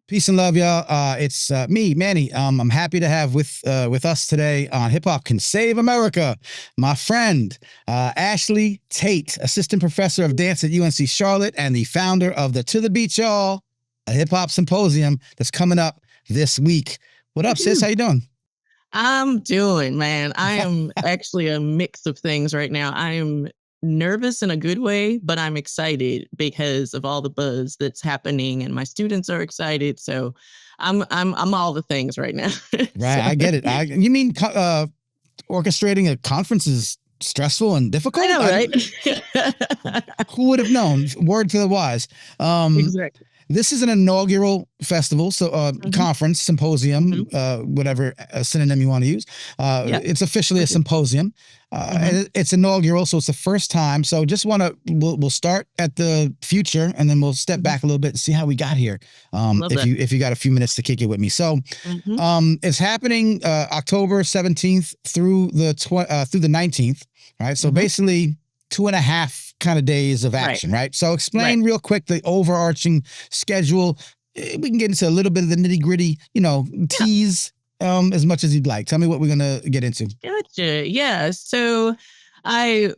Peace and love, y'all. It's me, Manny. I'm happy to have with us today on Hip Hop Can Save America, my friend Ashley Tate, assistant professor of dance at UNC Charlotte and the founder of the To the Beat Y'all, a Hip Hop Symposium that's coming up this week. What up, sis? How you doing? I'm doing, man. I am actually a mix of things right now. I am nervous in a good way, but I'm excited because of all the buzz that's happening, and my students are excited. So I'm all the things right now. Right, I get it. You mean orchestrating a conference is stressful and difficult? I know, right? Who would have known? Word to the wise. Exactly. This is an inaugural festival, so conference, symposium, whatever synonym you want to use. It's officially a symposium. And it's inaugural, so it's the first time. So just we'll start at the future, and then we'll step back a little bit and see how we got here. If you got a few minutes to kick it with me. So it's happening October 17th through the 19th, right? So basically 2.5 kind of days of action, right? So explain real quick the overarching schedule. We can get into a little bit of the nitty gritty, tease as much as you'd like. Tell me what we're going to get into. Gotcha. Yeah. So I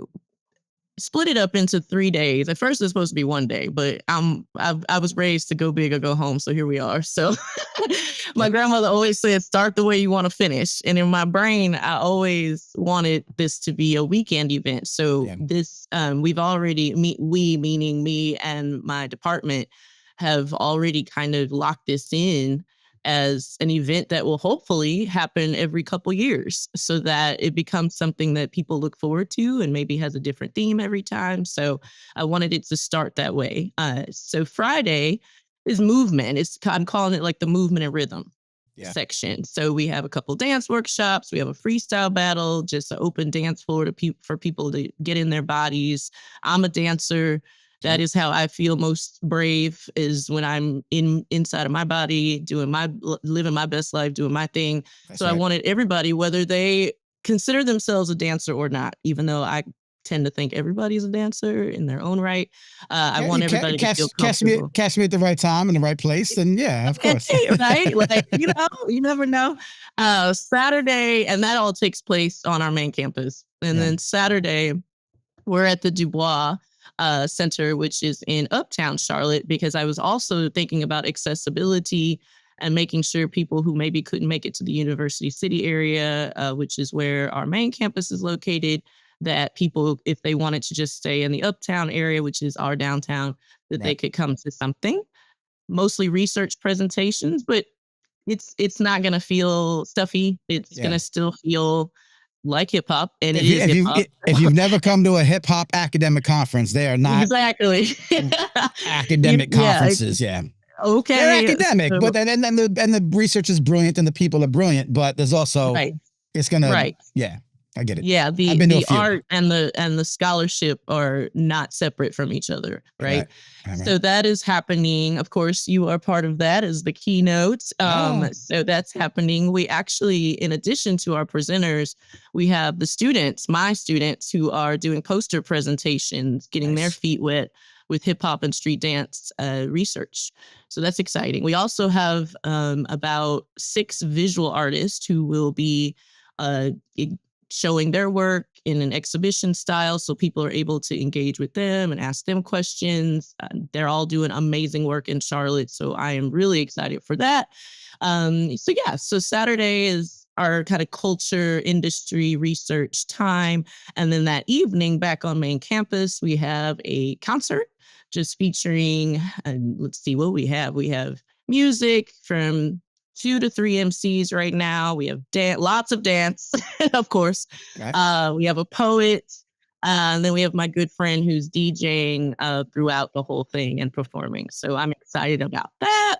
split it up into 3 days. At first, it was supposed to be 1 day, but I was raised to go big or go home. So here we are. So my grandmother always said, start the way you want to finish. And in my brain, I always wanted this to be a weekend event. So this, we've already, we, meaning me and my department, have already kind of locked this in as an event that will hopefully happen every couple years, so that it becomes something that people look forward to and maybe has a different theme every time. So I wanted it to start that way. So Friday is movement. I'm calling it like the movement and rhythm section. So we have a couple dance workshops. We have a freestyle battle, just an open dance floor for people to get in their bodies. I'm a dancer. That is how I feel most brave, is when I'm inside of my body, living my best life, doing my thing. I wanted everybody, whether they consider themselves a dancer or not, even though I tend to think everybody's a dancer in their own right. I want everybody to feel comfortable. Catch me at the right time in the right place, then of course. Right? Like, you never know. Saturday, and that all takes place on our main campus. And then Saturday, we're at the Dubois Center, which is in Uptown Charlotte, because I was also thinking about accessibility and making sure people who maybe couldn't make it to the University City area, which is where our main campus is located, that people, if they wanted to just stay in the Uptown area, which is our downtown, that they could come to something. Mostly research presentations, but it's not going to feel stuffy. It's going to still feel like hip hop, and if you've never come to a hip hop academic conference, they are not exactly academic conferences. Okay, they're academic, but then the research is brilliant and the people are brilliant. But there's also it's gonna I get it. Yeah, the art and the scholarship are not separate from each other, right? So that is happening. Of course, you are part of that as the keynote. So that's happening. We actually, in addition to our presenters, we have the students, my students, who are doing poster presentations, getting their feet wet with hip hop and street dance research. So that's exciting. We also have about 6 visual artists who will be showing their work in an exhibition style, so people are able to engage with them and ask them questions. They're all doing amazing work in Charlotte, so I am really excited for that. So Saturday is our kind of culture, industry, research time. And then that evening, back on main campus, we have a concert just featuring, let's see what we have. We have music from 2 to 3 MCs right now. We have lots of dance, of course. We have a poet. And then we have my good friend who's DJing throughout the whole thing and performing. So I'm excited about that.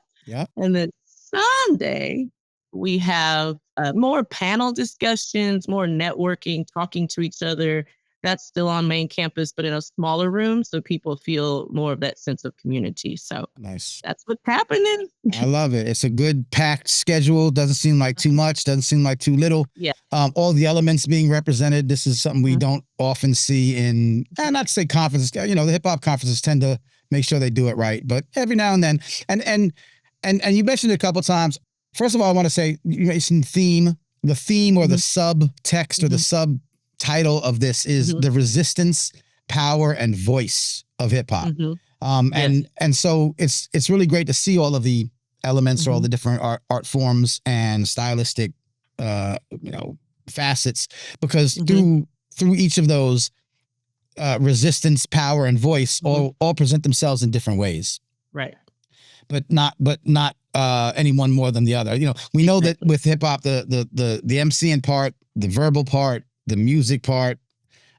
And then Sunday, we have more panel discussions, more networking, talking to each other. That's still on main campus, but in a smaller room, so people feel more of that sense of community. So nice. That's what's happening. I love it. It's a good packed schedule. Doesn't seem like too much. Doesn't seem like too little. All the elements being represented. This is something we don't often see in, not to say conferences. The hip hop conferences tend to make sure they do it right, but every now and then, and And you mentioned it a couple of times. First of all, I want to say you mentioned the theme or the subtext or the subtitle of this is the resistance, power, and voice of hip hop. And so it's really great to see all of the elements or all the different art forms and stylistic, facets, because through each of those, resistance, power, and voice all present themselves in different ways. Right. But not any one more than the other. We know that with hip hop, the MCing part, the verbal part, the music part,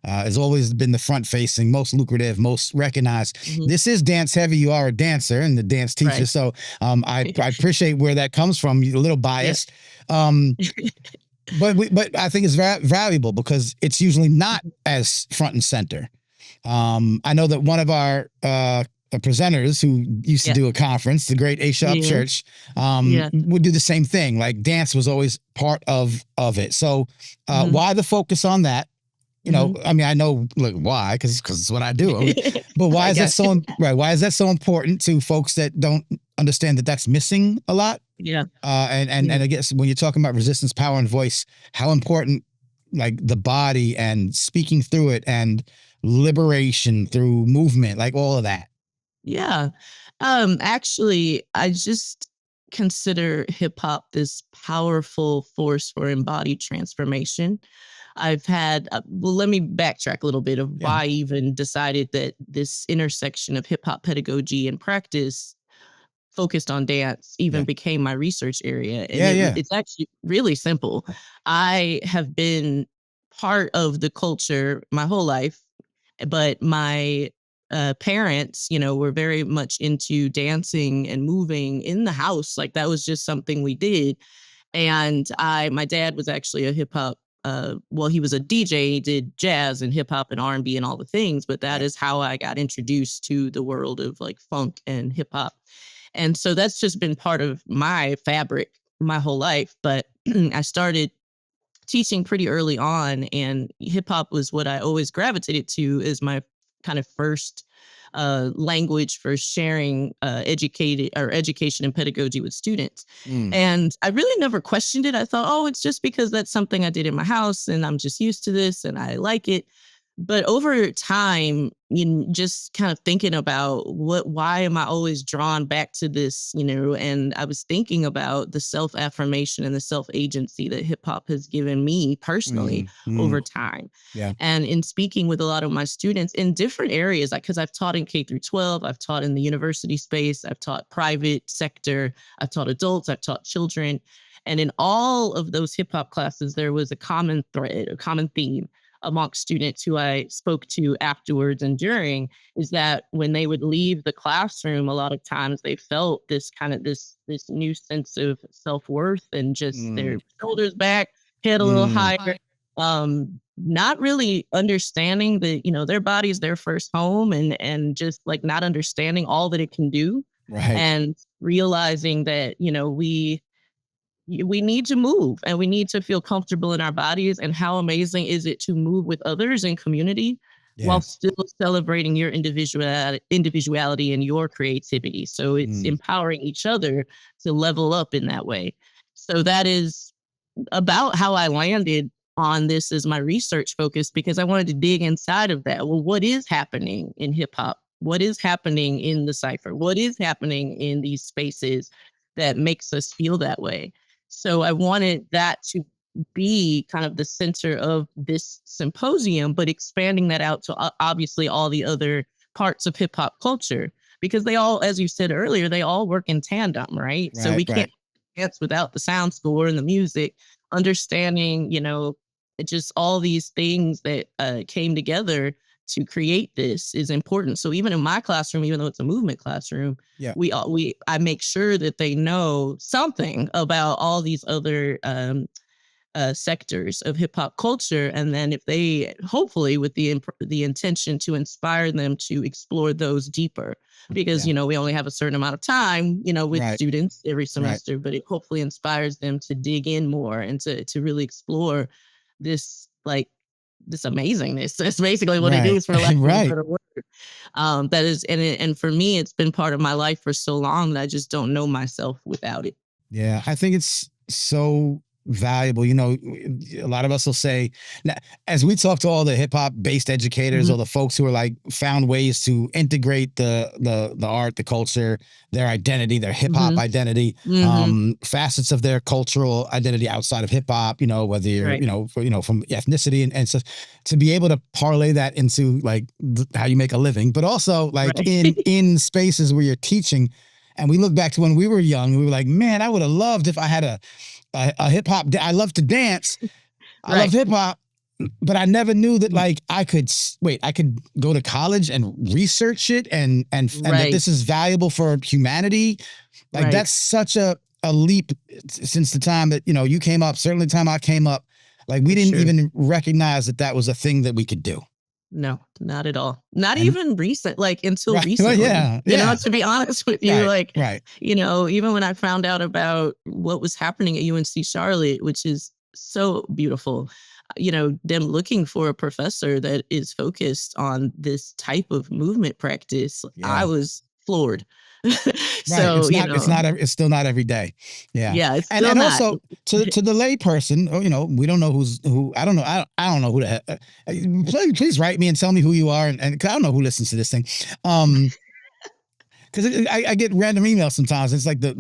has always been the front facing, most lucrative, most recognized. This is dance heavy. You are a dancer and the dance teacher. Right. So I appreciate where that comes from. You're a little biased. But I think it's valuable because it's usually not as front and center. I know that one of our presenters who used to do a conference, the great Hpi Hop Church, would do the same thing. Like dance was always part of it. So why the focus on that? I mean, I know why, because it's what I do. But why is that so right? Why is that so important to folks that don't understand that that's missing a lot? Yeah. And I guess when you're talking about resistance, power, and voice, how important like the body and speaking through it and liberation through movement, like all of that. Yeah. Actually, I just consider hip hop this powerful force for embodied transformation. I've had, let me backtrack a little bit of why I even decided that this intersection of hip hop pedagogy and practice focused on dance even became my research area. And it's actually really simple. I have been part of the culture my whole life, but my parents, were very much into dancing and moving in the house. Like that was just something we did. And my dad was actually a hip hop. He was a DJ. He did jazz and hip hop and R&B and all the things. But that is how I got introduced to the world of like funk and hip hop. And so that's just been part of my fabric my whole life. But I started teaching pretty early on, and hip hop was what I always gravitated to as my kind of first language for sharing education and pedagogy with students. And I really never questioned it. I thought, it's just because that's something I did in my house and I'm just used to this and I like it. But over time, just kind of thinking about why am I always drawn back to this, and I was thinking about the self-affirmation and the self-agency that hip hop has given me personally over time. Yeah. And in speaking with a lot of my students in different areas, because I've taught in K through 12, I've taught in the university space, I've taught private sector, I've taught adults, I've taught children. And in all of those hip hop classes, there was a common thread, a common theme amongst students who I spoke to afterwards and during, is that when they would leave the classroom, a lot of times they felt this kind of this new sense of self-worth and just their shoulders back, head a little higher, not really understanding that, their body is their first home and just like not understanding all that it can do. Right. And realizing that, we need to move and we need to feel comfortable in our bodies. And how amazing is it to move with others in community while still celebrating your individuality and your creativity. So it's empowering each other to level up in that way. So that is about how I landed on this as my research focus, because I wanted to dig inside of that. Well, what is happening in hip hop? What is happening in the cypher? What is happening in these spaces that makes us feel that way? So I wanted that to be kind of the center of this symposium, but expanding that out to obviously all the other parts of hip hop culture, because they all, as you said earlier, they all work in tandem, right? So we can't dance without the sound score and the music, understanding, just all these things that came together to create this is important. So even in my classroom, even though it's a movement classroom, I make sure that they know something about all these other sectors of hip hop culture. And then if they, hopefully with the intention to inspire them to explore those deeper, because, we only have a certain amount of time, with students every semester, but it hopefully inspires them to dig in more and to really explore this like this amazingness. That's basically what it is, for lack of a better word. That is, and for me, it's been part of my life for so long that I just don't know myself without it. Yeah, I think it's so valuable. You know, a lot of us will say, as we talk to all the hip hop based educators, all the folks who are like found ways to integrate the art, the culture, their identity, their hip hop identity, facets of their cultural identity outside of hip hop. You know, whether you're from ethnicity and stuff, to be able to parlay that into like how you make a living, but also like in spaces where you're teaching. And we look back to when we were young, we were like, man, I would have loved if I had a hip hop. I love to dance. I loved hip hop, but I never knew that like I could go to college and research it and that this is valuable for humanity. Like that's such a leap since the time that, you know, you came up, certainly the time I came up, like we didn't even recognize that was a thing that we could do. No, not at all. Not even recent, like until recently. Well, you know, to be honest with you, you know, even when I found out about what was happening at UNC Charlotte, which is so beautiful, you know, them looking for a professor that is focused on this type of movement practice, I was floored. So it's still not every day. It's and not. Also to the lay person, or, you know, we don't know who I don't know who the please write me and tell me who you are, and 'cause I don't know who listens to this thing. Because I get random emails sometimes. It's like the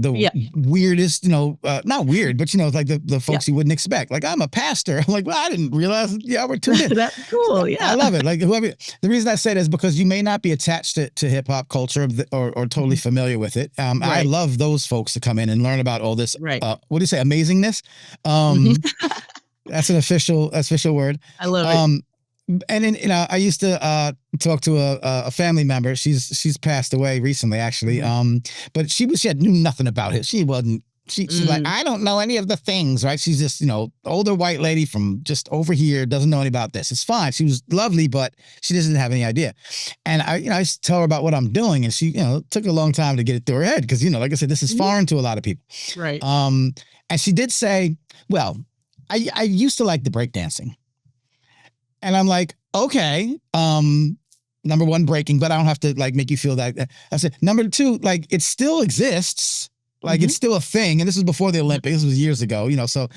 weirdest, you know, not weird, but, you know, it's like the folks you wouldn't expect. Like, I'm a pastor. I'm like, well, I didn't realize. Yeah, we're tuned in. That's cool. Yeah, I love it. Like, whoever. The reason I say that is because you may not be attached to hip hop culture or totally familiar with it. I love those folks to come in and learn about all this. What do you say? Amazingness. That's an official word. I love it. And then, you know, I used to talk to a family member. She's passed away recently, actually. But she knew nothing about it. She's like, I don't know any of the things, right? She's just, you know, older white lady from just over here, doesn't know any about this. It's fine. She was lovely, but she doesn't have any idea. And I used to tell her about what I'm doing, and she, you know, took a long time to get it through her head because, you know, like I said, this is foreign to a lot of people. Right. And she did say, well, I used to like the breakdancing. And I'm like, okay, number one, breaking, but I don't have to like make you feel that. I said, number two, like it still exists. Like it's still a thing. And this was before the Olympics. This was years ago, you know? So,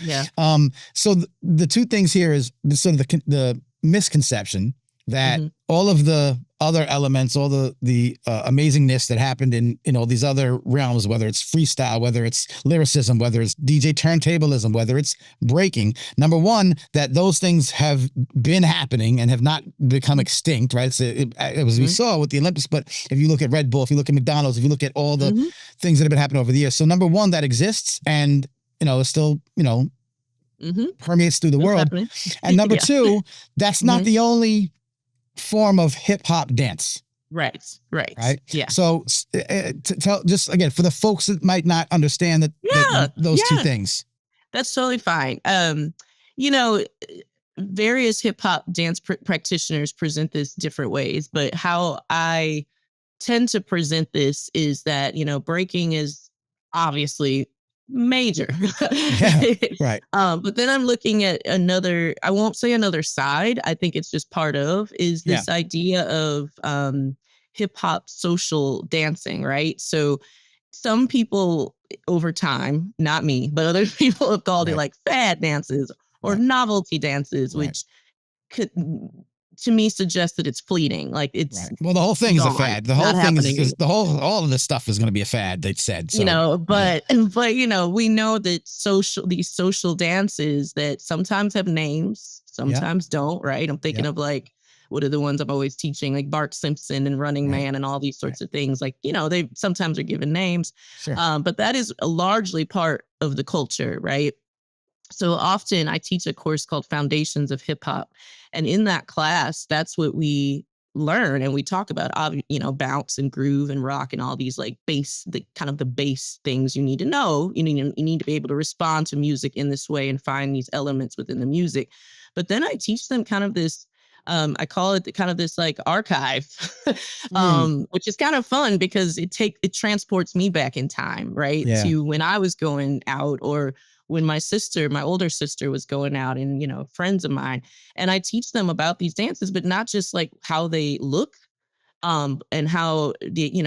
so the two things here is sort of the misconception that all of the other elements, all the amazingness that happened in all these other realms, whether it's freestyle, whether it's lyricism, whether it's DJ turntablism, whether it's breaking. Number one, that those things have been happening and have not become extinct, right? So as we saw with the Olympics, but if you look at Red Bull, if you look at McDonald's, if you look at all the things that have been happening over the years. So number one, that exists and, you know, it's still, you know, permeates through the world. And number two, that's not the only form of hip hop dance. Right. Yeah. So tell just again for the folks that might not understand that those two things. That's totally fine. You know, various hip hop dance practitioners present this different ways, but how I tend to present this is that, you know, breaking is obviously major. Right. But then I'm looking at another, I won't say another side, I think it's just part of, is this idea of hip hop social dancing, right? So some people over time, not me, but other people have called it like fad dances or novelty dances, which could, to me, suggest that it's fleeting. Like it's well, the whole thing is a fad. The whole thing is all of this stuff is going to be a fad. They said, so, you know, but you know, we know that these social dances that sometimes have names, sometimes don't. Right? I'm thinking of like, what are the ones I'm always teaching, like Bart Simpson and Running Man and all these sorts of things. Like, you know, they sometimes are given names, but that is largely part of the culture, right? So often I teach a course called Foundations of Hip Hop. And in that class, that's what we learn. And we talk about, you know, bounce and groove and rock and all these like the base things you need to know. You need to be able to respond to music in this way and find these elements within the music. But then I teach them kind of this, I call it kind of this like archive, which is kind of fun because it transports me back in time, right? To when I was going out or when my older sister was going out and, friends of mine, and I teach them about these dances, but not just like how they look, and how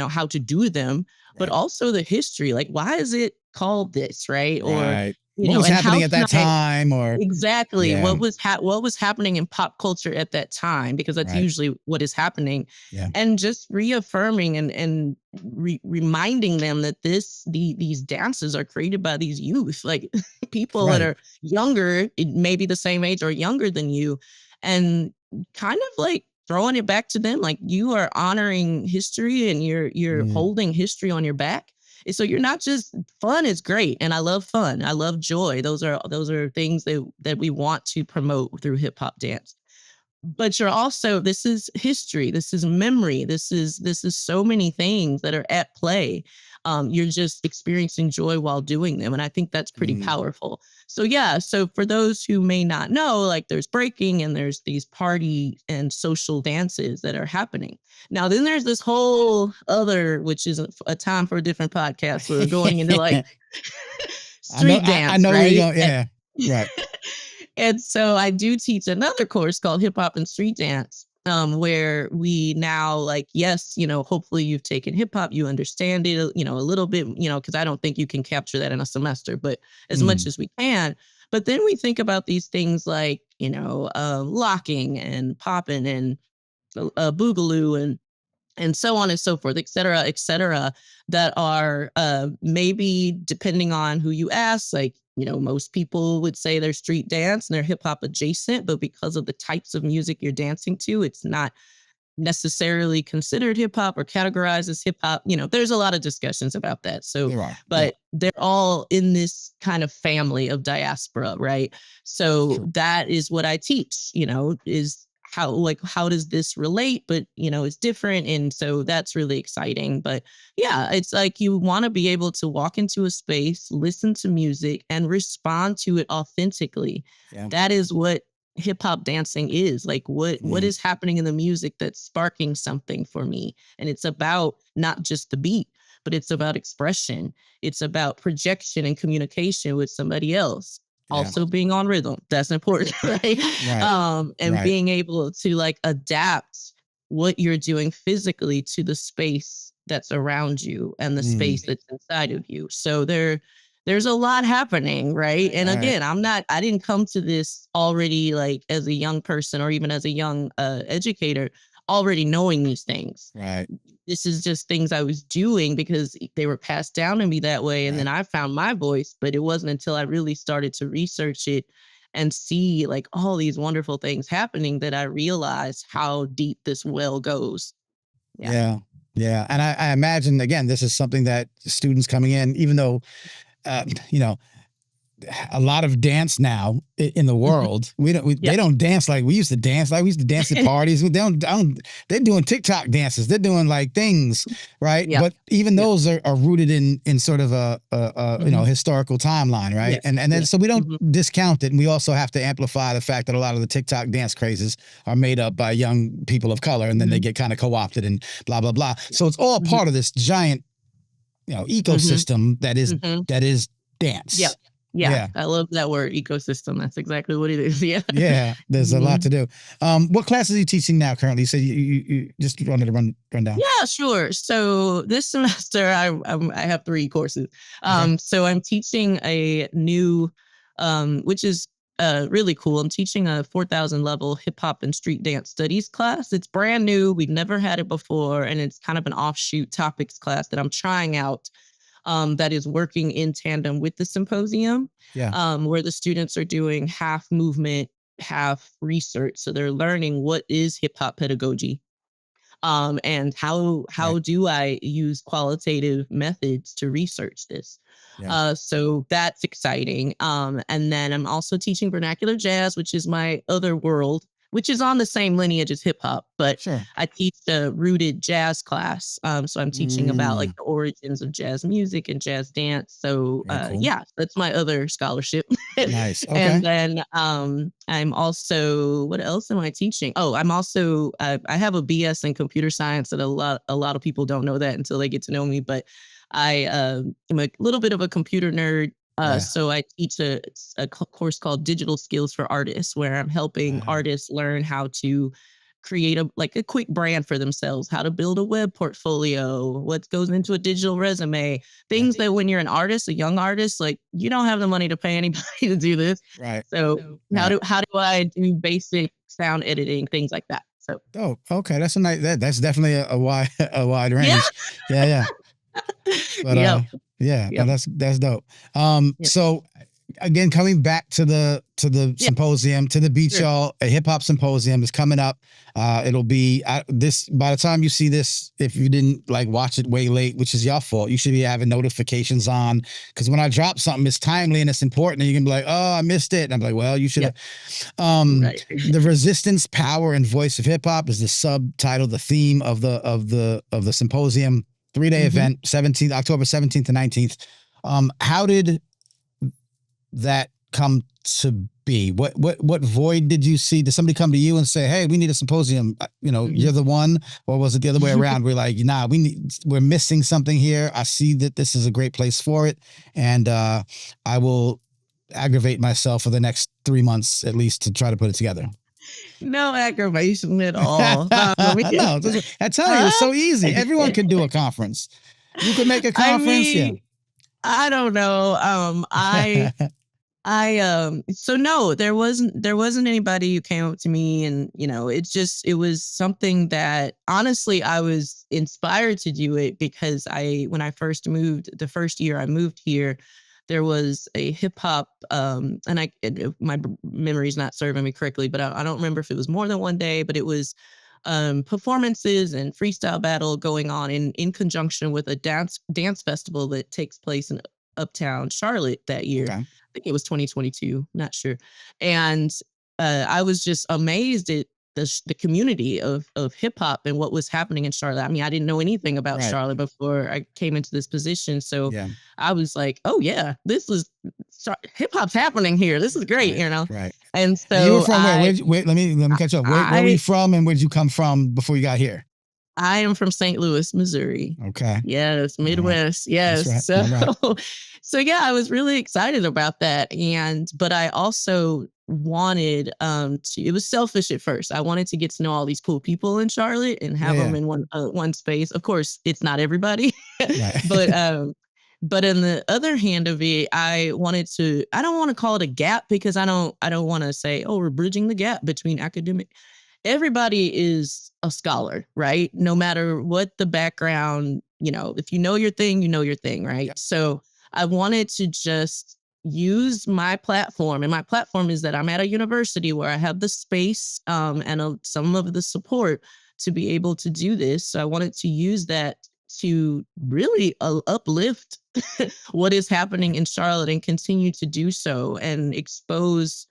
how to do them, but also the history. Like, why is it called this, right? Or, Right. What was and how happening at that time, or exactly yeah, what was happening in pop culture at that time, because that's right. usually what is happening. Yeah. And just reaffirming and reminding them that these dances are created by these youth, like people that Right. are younger, maybe the same age or younger than you, and kind of like throwing it back to them, like you are honoring history and you're Mm, holding history on your back. And so you're not just, fun is great, and I love fun, I love joy. Those are things that we want to promote through hip hop dance. But you're also, this is history, this is memory, this is so many things that are at play. You're just experiencing joy while doing them, and I think that's pretty mm, powerful. So yeah, so for those who may not know, like there's breaking and there's these party and social dances that are happening. Now then there's this whole other, which is a time for a different podcast, we're going into like street I dance, know where right? you're going. Yeah. Right. And so I do teach another course called Hip Hop and Street Dance, where we now, like, yes, hopefully you've taken hip hop, you understand it, a little bit, because I don't think you can capture that in a semester, but as much Mm, as we can. But then we think about these things like, locking and popping and boogaloo and so on and so forth, et cetera, that are maybe, depending on who you ask, like, most people would say they're street dance and they're hip hop adjacent, but because of the types of music you're dancing to, it's not necessarily considered hip hop or categorized as hip hop. There's a lot of discussions about that. So, there are. Yeah. but they're all in this kind of family of diaspora, right? So True. that is what I teach, is how does this relate, but it's different. And so that's really exciting. But yeah, it's like you want to be able to walk into a space, listen to music, and respond to it authentically. Yeah. That is what hip hop dancing is. Like, what is happening in the music that's sparking something for me. And it's about not just the beat, but it's about expression, it's about projection and communication with somebody else, Yeah. also being on rhythm. That's important. Right. Right. And Right. being able to like adapt what you're doing physically to the space that's around you and the Mm, space that's inside of you. So there's a lot happening, right? And right. again, I didn't come to this already like as a young person or even as a young educator already knowing these things. Right. This is just things I was doing because they were passed down to me that way. And Right. then I found my voice, but it wasn't until I really started to research it and see like all these wonderful things happening that I realized how deep this well goes. Yeah. Yeah. Yeah. And I imagine, again, this is something that students coming in, even though, you know, a lot of dance now in the Mhm. world, Yeah. they don't dance like we used to dance. Like we used to dance at parties. They're doing TikTok dances. They're doing like things, right? Yeah. But even Yeah. those are rooted in sort of a Mhm. historical timeline, right? Yes. And then Yes. so we don't Mhm. discount it, and we also have to amplify the fact that a lot of the TikTok dance crazes are made up by young people of color, and then they Mhm. get kind of co-opted and blah blah blah. So it's all Mhm. part of this giant, Mhm. ecosystem Mhm. that is Yeah. dance. Yeah. Yeah. I love that word, ecosystem. That's exactly what it is. Yeah. Yeah, there's a lot Mhm. to do. What classes are you teaching now currently? You said you just wanted to run down. Yeah, sure. So this semester, I have 3 courses. Okay. So I'm teaching a new, which is really cool. I'm teaching a 4,000 level hip hop and street dance studies class. It's brand new. We've never had it before, and it's kind of an offshoot topics class that I'm trying out. That is working in tandem with the symposium, Yeah. where the students are doing half movement, half research. So they're learning what is hip hop pedagogy, and Right. how do I use qualitative methods to research this. Yeah. So that's exciting. And then I'm also teaching vernacular jazz, which is my other world, which is on the same lineage as hip hop, but Sure. I teach a rooted jazz class. So I'm teaching about like Mm, the origins of jazz music and jazz dance. So very cool. yeah, that's my other scholarship. Nice. And Okay. then I'm also, what else am I teaching? Oh, I'm also I have a BS in computer science, and a lot of people don't know that until they get to know me. But I am a little bit of a computer nerd. So I teach a course called Digital Skills for Artists, where I'm helping artists learn how to create a quick brand for themselves, how to build a web portfolio, what goes into a digital resume, things that when you're an artist, a young artist, like you don't have the money to pay anybody to do this. Right. So how do I do basic sound editing, things like that? So okay, that's a nice that's definitely a wide range. Yeah. But no, that's dope. So again, coming back to the symposium, to the Beat Y'all Hip Hop Symposium is coming up. It'll be this by the time you see this, if you didn't watch it way late, which is your fault, you should be having notifications on, because when I drop something, it's timely and it's important, and you can be like, oh, I missed it. And I'm like, well, you should have. The Resistance, Power, and Voice of Hip Hop is the subtitle, the theme of the symposium. 3-day event, October 17th to 19th. How did that come to be? What void did you see? Did somebody come to you and say, hey, we need a symposium? You're the one, or was it the other way around? We're like, nah, we're missing something here. I see that this is a great place for it. And I will aggravate myself for the next 3 months at least to try to put it together. No aggravation at all. No, I tell you, it's so easy. Everyone can do a conference. You could make a conference. I don't know. So no, there wasn't anybody who came up to me, and it was something that honestly I was inspired to do it because when I first moved, the first year I moved here, there was a hip hop, and my memory's not serving me correctly, but I don't remember if it was more than one day, but it was performances and freestyle battle going on in conjunction with a dance festival that takes place in Uptown Charlotte that year. Okay. I think it was 2022, not sure. And I was just amazed at the community of hip hop and what was happening in Charlotte. I mean, I didn't know anything about Charlotte before I came into this position. So I was like, oh yeah, hip hop's happening here. This is great, Right. And so you were from where? Let me catch up. Where were you from, and where'd you come from before you got here? I am from St. Louis, Missouri. Okay. Yes, Midwest. Right. Yes. Right. So yeah, I was really excited about that. But I also wanted it was selfish at first. I wanted to get to know all these cool people in Charlotte and have them in one space. Of course, it's not everybody. But in the other hand of it, I don't want to call it a gap, because I don't want to say, oh, we're bridging the gap between academic. Everybody is a scholar, right? No matter what the background, if you know your thing, you know your thing, right? Yep. So I wanted to just use my platform. And my platform is that I'm at a university where I have the space and some of the support to be able to do this. So I wanted to use that to really uplift what is happening in Charlotte and continue to do so and expose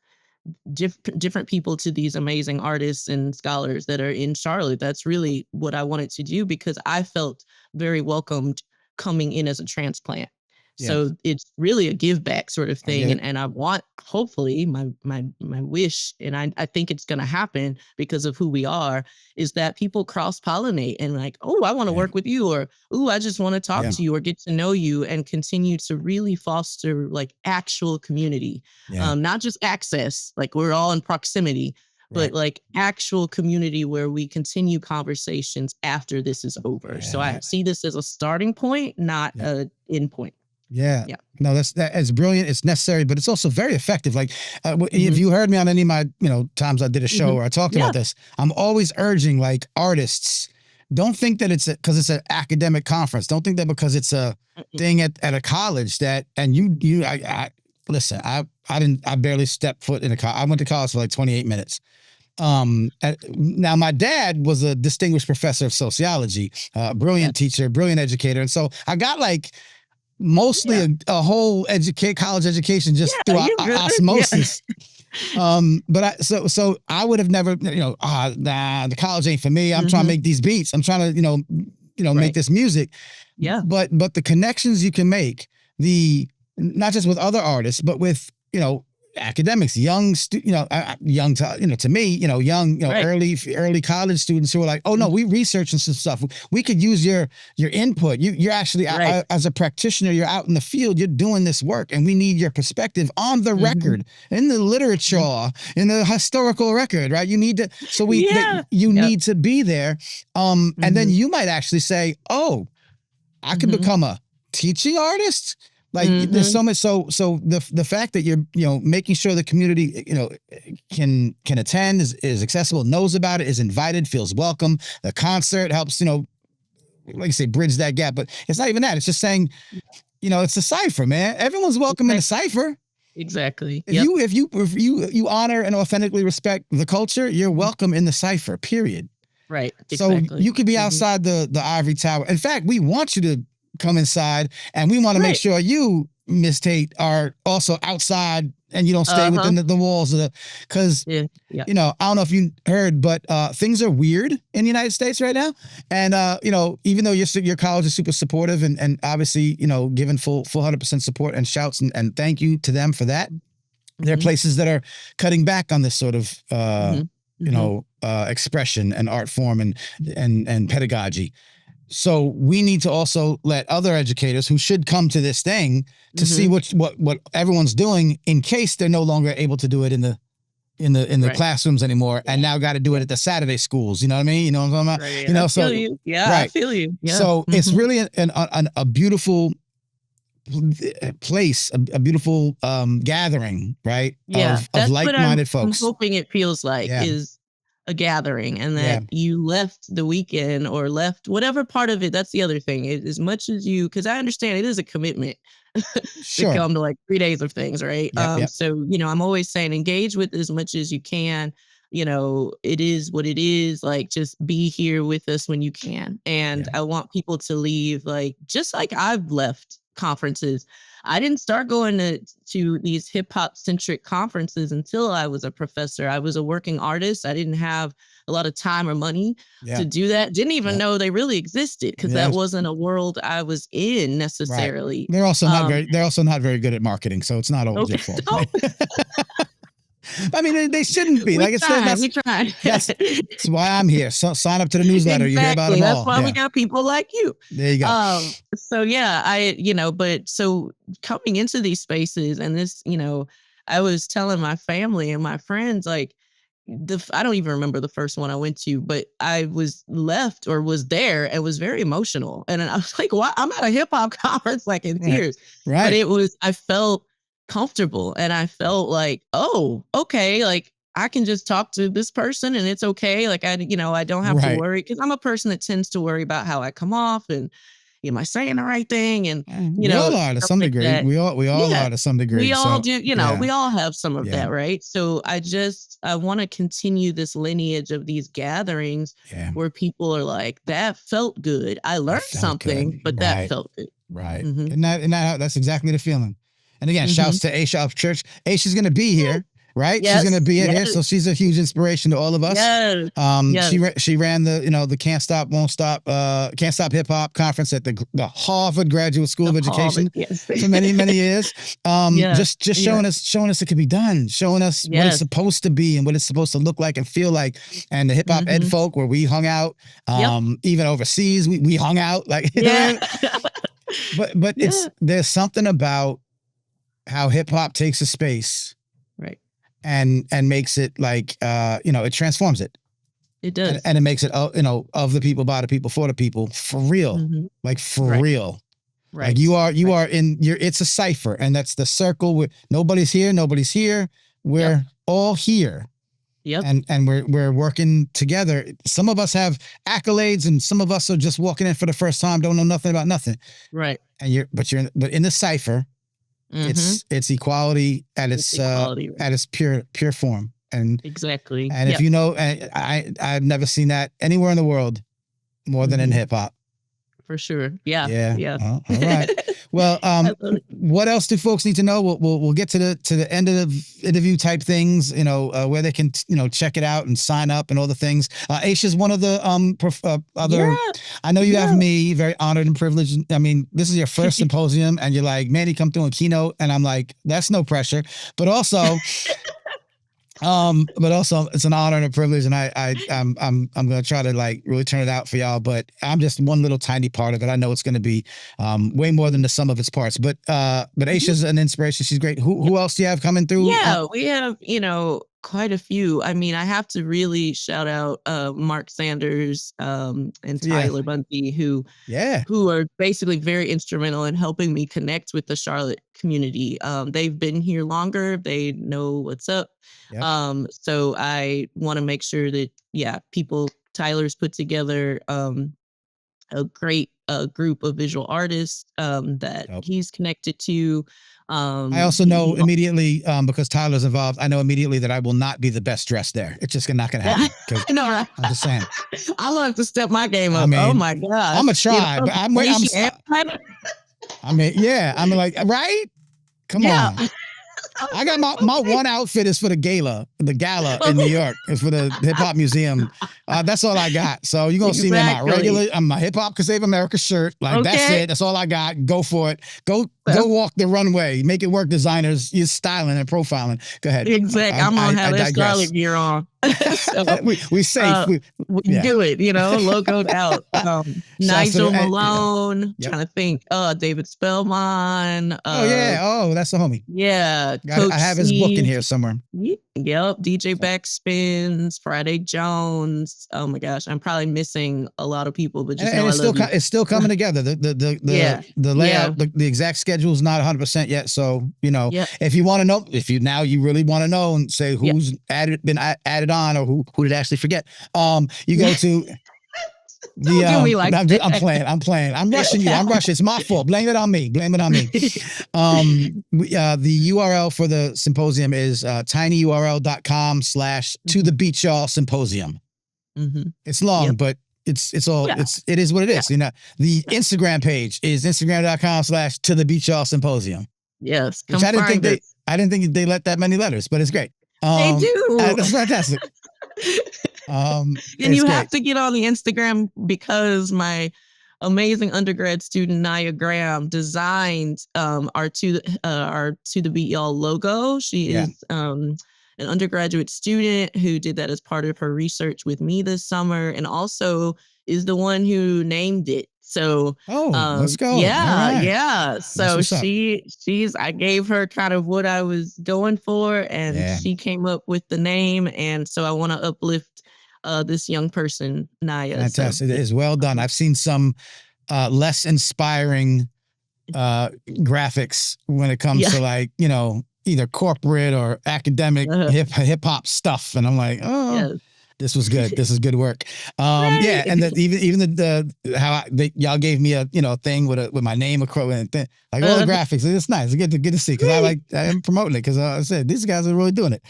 different people to these amazing artists and scholars that are in Charlotte. That's really what I wanted to do, because I felt very welcomed coming in as a transplant. Yeah. So it's really a give back sort of thing. And I want, hopefully my wish, and I think it's going to happen because of who we are, is that people cross pollinate and like, oh, I want to work with you, or, oh, I just want to talk to you or get to know you, and continue to really foster actual community, not just access, like we're all in proximity, but actual community where we continue conversations after this is over. So I see this as a starting point, not an end point. Yeah. No, that's brilliant. It's necessary, but it's also very effective. Like if you heard me on any of my, times I did a show where I talked about this, I'm always urging artists, don't think that it's because it's an academic conference. Don't think that because it's a thing at a college listen, I barely stepped foot in a college. I went to college for 28 minutes. Now my dad was a distinguished professor of sociology, brilliant teacher, brilliant educator. And so I got mostly a whole college education just through osmosis. So I would have never, the college ain't for me. I'm trying to make these beats. I'm trying to, make this music. Yeah. But the connections you can make, not just with other artists, but with, academics, young young to me, young, Right. early college students who are like, oh no, we researching some stuff. We could use your input. You're actually Right. as a practitioner, you're out in the field, you're doing this work, and we need your perspective on the record, in the literature, in the historical record, right? You need to, so you need to be there. And then you might actually say, oh, I could become a teaching artist. Like there's so much. So the fact that you're, making sure the community, can attend, is accessible, knows about it, is invited, feels welcome. The concert helps, like you say, bridge that gap. But it's not even that. It's just saying, it's a cipher, man. Everyone's welcome in a cipher. Exactly. If you honor and authentically respect the culture, you're welcome in the cipher, period. Right. Exactly. So you could be outside the ivory tower. In fact, we want you to come inside, and we want to make sure you, Miss Tate, are also outside, and you don't stay within the walls of the, because I don't know if you heard, but things are weird in the United States right now. And even though your college is super supportive and obviously, giving full 100% support and shouts and thank you to them for that. There are places that are cutting back on this sort of expression and art form and pedagogy. So we need to also let other educators who should come to this thing to see what everyone's doing, in case they're no longer able to do it in the classrooms anymore, and now got to do it at the Saturday schools. You know what I mean? You know what I'm talking about? I feel you. Yeah, I feel you. Yeah. So it's really a beautiful place, a beautiful gathering, right? Yeah, of like-minded folks. I'm hoping it feels like is a gathering, and that you left the weekend or left whatever part of it. That's the other thing. As much as you, because I understand it is a commitment to come to like 3 days of things, right? So I'm always saying engage with as much as you can. It is what it is. Like, just be here with us when you can. And I want people to leave, like, just like I've left conferences. I didn't start going to these hip hop centric conferences until I was a professor. I was a working artist. I didn't have a lot of time or money to do that. Didn't even know they really existed, because that wasn't a world I was in necessarily. They're also not very good at marketing, so it's not always your fault. I mean, they shouldn't be. Like I said, we tried. That's why I'm here. So sign up to the newsletter. You hear about them all. That's why we got people like you. There you go. So but so coming into these spaces, and this, I was telling my family and my friends, like, I don't even remember the first one I went to, but I was there and was very emotional. And I was like, "What? I'm at a hip hop conference, like, in tears." Right. But I felt comfortable, and I felt like, oh, okay, like, I can just talk to this person and it's okay. Like, I don't have to worry, because I'm a person that tends to worry about how I come off, and am I saying the right thing? And we all are to some degree. That. We all are to some degree. We all do. We all have some of that, right? So I want to continue this lineage of these gatherings where people are like, that felt good. I learned something, but that felt good. Right. And that's exactly the feeling. And again, shouts to Asha of Church. Asha's going to be here, right? Yes. She's going to be here, so she's a huge inspiration to all of us. She ran the Can't Stop Hip Hop conference at the Harvard Graduate School of Education for many years. Just showing us it could be done, showing us what it's supposed to be and what it's supposed to look like and feel like. And the hip hop ed folk, where we hung out, even overseas, we hung out, like. But there's something about how hip hop takes a space, right, and makes it like it transforms it. It does, and it makes it of the people, by the people, for the people, for real, like for real. Right. Like you are in your. It's a cipher, and that's the circle where nobody's here. We're all here. Yep. And we're working together. Some of us have accolades, and some of us are just walking in for the first time, don't know nothing about nothing. Right. And but in the cipher. It's equality at its pure form, and exactly. And if I've never seen that anywhere in the world more than in hip hop. For sure. Yeah. All right. Well, what else do folks need to know? We'll get to the end of the interview type things, where they can, check it out and sign up and all the things. Aisha's one of the other, yeah, I know you have me, very honored and privileged. I mean, this is your first symposium and you're like, Manny, come through a keynote. And I'm like, that's no pressure, but also, it's an honor and a privilege, and I'm gonna try to like really turn it out for y'all. But I'm just one little tiny part of it. I know it's gonna be way more than the sum of its parts. But Aisha's an inspiration. She's great. Who else do you have coming through? Yeah, we have quite a few. I mean, I have to really shout out Mark Sanders and Tyler Bunty, who are basically very instrumental in helping me connect with the Charlotte community. They've been here longer. They know what's up. Yep. So I want to make sure that, Tyler's put together a great group of visual artists that he's connected to. I also know immediately, because Tyler's involved, I know immediately that I will not be the best dressed there. It's just not going to happen. I know, right? I'm just saying. I'll have to step my game up. I mean, oh my God. I'm going to try, but I'm like, right? Come on. I got my one outfit is for the gala in New York. It's for the Hip Hop Museum. That's all I got. So you're going to see me in my Hip Hop Can Save America shirt. Like, that's it. That's all I got. Go for it. Go walk the runway. Make it work, designers. You're styling and profiling. Go ahead. Exactly. I'm going to have that Charlotte gear on. So, we safe. We do it, logoed out. Nigel Malone, trying to think. David Spellman. That's the homie. Yeah. I have his book in here somewhere. Yep. DJ Backspins, Friday Jones. Oh my gosh, I'm probably missing a lot of people, but just it's still coming together. The layout, the exact schedule is not 100% yet. So if you want to know, you really want to know and say who's been added on or who did Ashley forget, you go to. I'm playing. I'm rushing you. It's my fault. Blame it on me. The URL for the symposium is tinyurl.com/to the Beat Y'all Symposium. Mm-hmm. It's long, but it is what it is. The Instagram page is instagram.com/to the Beat Y'all Symposium. Yes. Which I didn't think they let that many letters, but it's great. They do. That's fantastic. And you have to get on the Instagram because my amazing undergrad student Nia Graham designed our to the Beat Y'all logo. She is an undergraduate student who did that as part of her research with me this summer, and also is the one who named it. So let's go. Yeah. So I gave her kind of what I was going for, and she came up with the name. And so I want to uplift this young person, Naya. Fantastic. It is well done. I've seen some less inspiring graphics when it comes to either corporate or academic hip hop stuff. And I'm like, this was good. This is good work. Right. And even how y'all gave me a thing with my name across and like all the graphics. It's nice. It's good to see because I am promoting it because I said these guys are really doing it.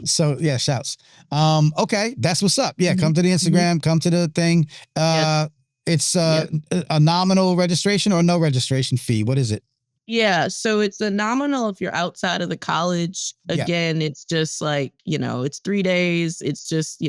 So shouts. Okay, that's what's up. Yeah, come to the Instagram. Come to the thing. It's a nominal registration or no registration fee. What is it? Yeah, so it's a nominal if you're outside of the college. Again, it's just like, it's 3 days. It's just,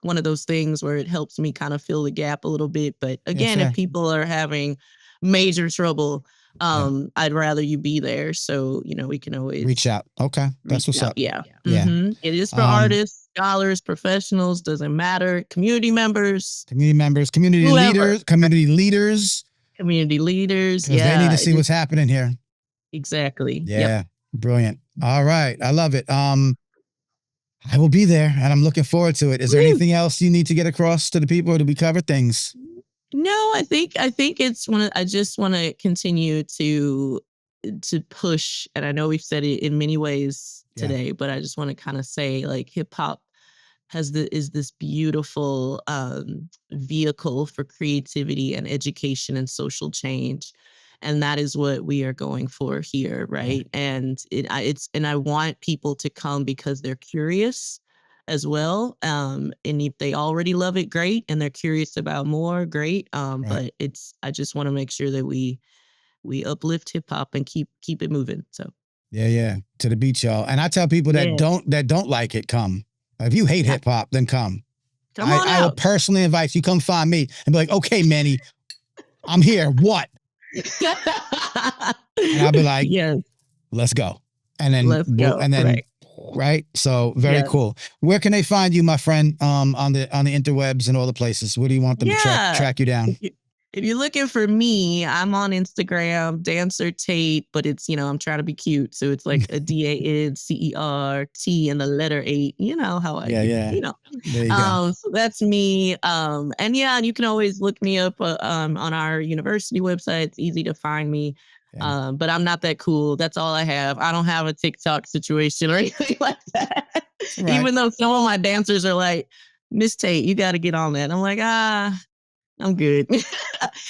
one of those things where it helps me kind of fill the gap a little bit. But again, if people are having major trouble, I'd rather you be there. So, we can always reach out. Okay. That's what's up. Yeah. Mm-hmm. It is for artists, scholars, professionals, doesn't matter. Community members, community leaders. They need to see what's happening here. Exactly. Yeah. Brilliant. All right. I love it. I will be there and I'm looking forward to it. Is there anything else you need to get across to the people, or do we cover things? No, I think it's I just want to continue to push. And I know we've said it in many ways today, but I just want to kind of say like hip hop is this beautiful vehicle for creativity and education and social change. And that is what we are going for here, right? And I want people to come because they're curious as well. And if they already love it, great. And they're curious about more, great. But I just want to make sure that we we uplift hip hop and keep it moving. So yeah, to the beat, y'all. And I tell people that don't like it, come. If you hate hip hop, then come. Come on I will personally invite you, come find me and be like, okay, Manny, I'm here. What? And I'll be like, yes, let's go. And then right. So very cool. Where can they find you, my friend? On the interwebs and all the places. Where do you want them to track you down? If you're looking for me, I'm on Instagram, Dancer Tate, but it's, I'm trying to be cute. So it's like a DANCERT and the letter 8. You know how I There you go. So that's me. And you can always look me up on our university website. It's easy to find me. Yeah. But I'm not that cool. That's all I have. I don't have a TikTok situation or anything like that. Right. Even though some of my dancers are like, Miss Tate, you got to get on that. I'm like, I'm good.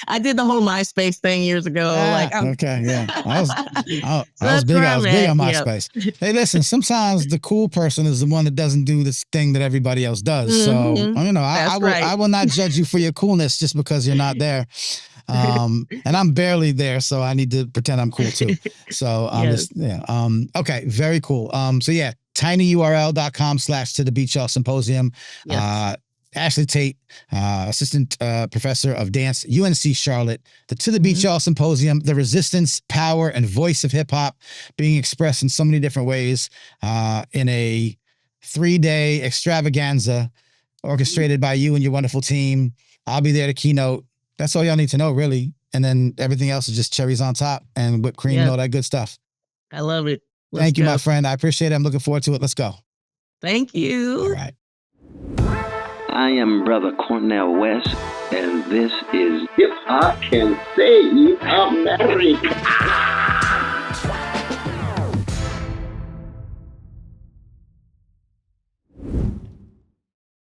I did the whole MySpace thing years ago. Okay, yeah. I was big on MySpace. Hey, listen, sometimes the cool person is the one that doesn't do this thing that everybody else does. So, I will not judge you for your coolness just because you're not there. And I'm barely there, so I need to pretend I'm cool too. So okay, very cool. So tinyurl.com/to the Beat Y'all Symposium. Yes. Ashley Tate, assistant professor of dance, UNC Charlotte, the To the Beat Y'all Symposium, the resistance, power, and voice of hip hop being expressed in so many different ways in a 3-day extravaganza orchestrated by you and your wonderful team. I'll be there to keynote. That's all y'all need to know, really. And then everything else is just cherries on top and whipped cream and all that good stuff. I love it. Thank you, my friend. I appreciate it. I'm looking forward to it. Let's go. Thank you. All right. I am Brother Cornell West, and this is Hip Hop Can Save America.